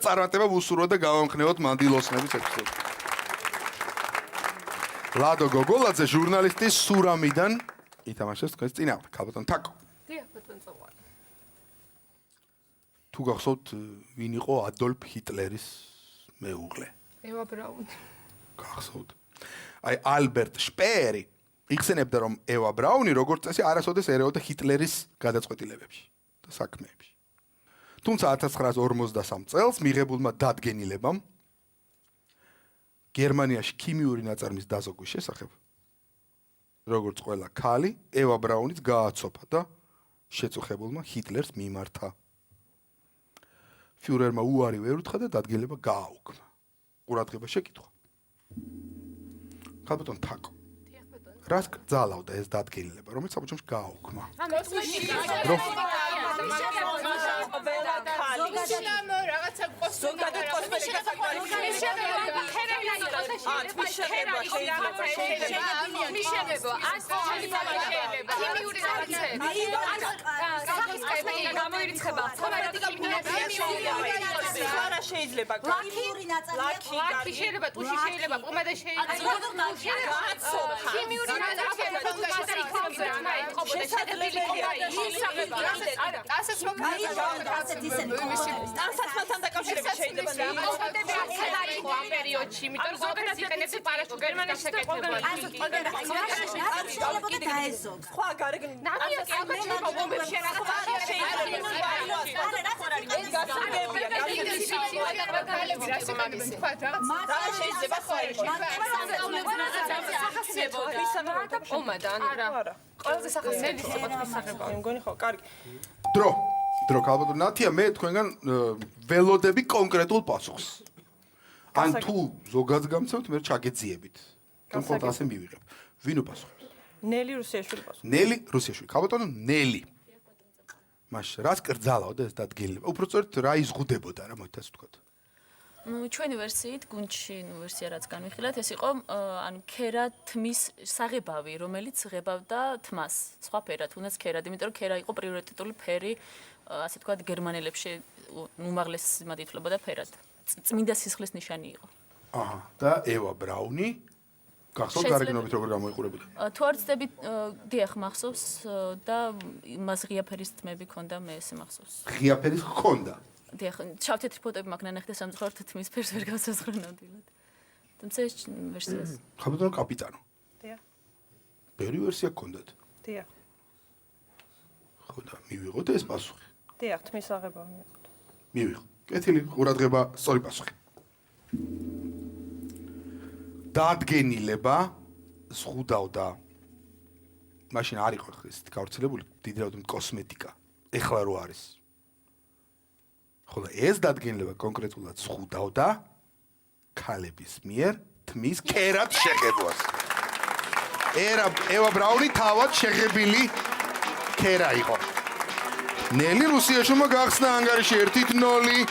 წარმატება უსურვო და გავამხნევოთ მანდილოსნების ეპიზოდი. ლადო გოგოლაძე ჟურნალისტის სურამიდან ითამაშეს თქვენს წინააღმდეგ. ქალბატონ თაკო. დიახ, ბატონ წოვარ. თუ გახსოვთ ვინ იყო ადოლფ ჰიტლერის მეუღლე? ევა ბრაუნი. გახსოვთ. აი ალბერტ შპეერი იხსენებდა რომ ევა ბრაუნი როგორც წესი არასოდეს ერეოდა ჰიტლერის გადაწყვეტილებებში და საქმეებში. თუმცა 1953 წელს მიღებულმა დადგენილებამ გერმანიაში ქიმიური ნაწარმის დაზოგვის შესახებ როგორც ყველა ქალი ევა ბრაუნიც გააცოფა და შეწუხებულმა ჰიტლერს მიმართა. ფიურერმა უარი ვერ უთხრა და დადგენილება გააუქმა. ყურადღება შეკითხვა. ქალბატონ თაკო. რას გძალავდა ეს დადგენილება, რომელიც საბჭომში გააუქმა? დრო ქალბატონ ნათია მე თქვენგან ველოდები კონკრეტულ პასუხს. ან თუ ზოგადად გამცემთ მე ჩაგეძიებით. თუმცა ასე მივიღებ. ვინ უპასუხებს? ნელი რუსიაშვილი პასუხობს. ნელი რუსიაშვილი. ქალბატონო ნელი. მაშ რას კრძალავდა ეს დადგენილება? უბრალოდ რა იზღუდებოდა რა მოითა ასე ვთქვათ. ჩვენი ვერსიით, გუნდში ვერსია რაც განვიხილეთ, ეს იყო ანუ ქერა თმის საღებავი, რომელიც ღებავდა თმას. სხვა ფერად, თუნდაც ქერად, იმიტომ რომ ქერა იყო პრიორიტეტული ფერი, ასე ვთქვათ, გერმანელებში უმაღლესად ითვლებოდა ფერად. წმინდა სისხლის ნიშანი იყო. აჰა, და ევა ბრაუნი გახსოვთ გარეგნობით როგორ გამოიყურებოდა? თუ არ ვცდები, დიახ, მახსოვს და მას ღია ფერის თმები ჰქონდა, მე ესე მახსოვს. ღია ფერის ჰქონდა. დიახ, შავ-თეთრი ფოტოები მაქვს ნანახი და სამწუხაროდ თმის ფერს ვერ გავსაზღვრო ნამდვილად. თუმცა ეს ვერსიას. ქალბატონო კაპიტანო. დიახ. ბევრი ვერსია ჰქონდათ. დიახ. ხო და მივიღოთ ეს პასუხი. დიახ, თმის აღებავი მივიღოთ. მივიღო. კეთილი ყურადღება, სწორი პასუხი. დადგენილება ზღუდავდა. მაშინ არ იყო ესეთი გავრცელებული დიდი რაოდენობით კოსმეტიკა. ეხლა რო არის. ხოლო ეს დადგენილება კონკრეტულად ზღუდავდა ქალების მიერ თმის ქერად შეღებვას. ევა ბრაუნი თავად შეღებილი ქერა იყო. ნელი რუსიაშვილმა გახსნა ანგარიში 1-0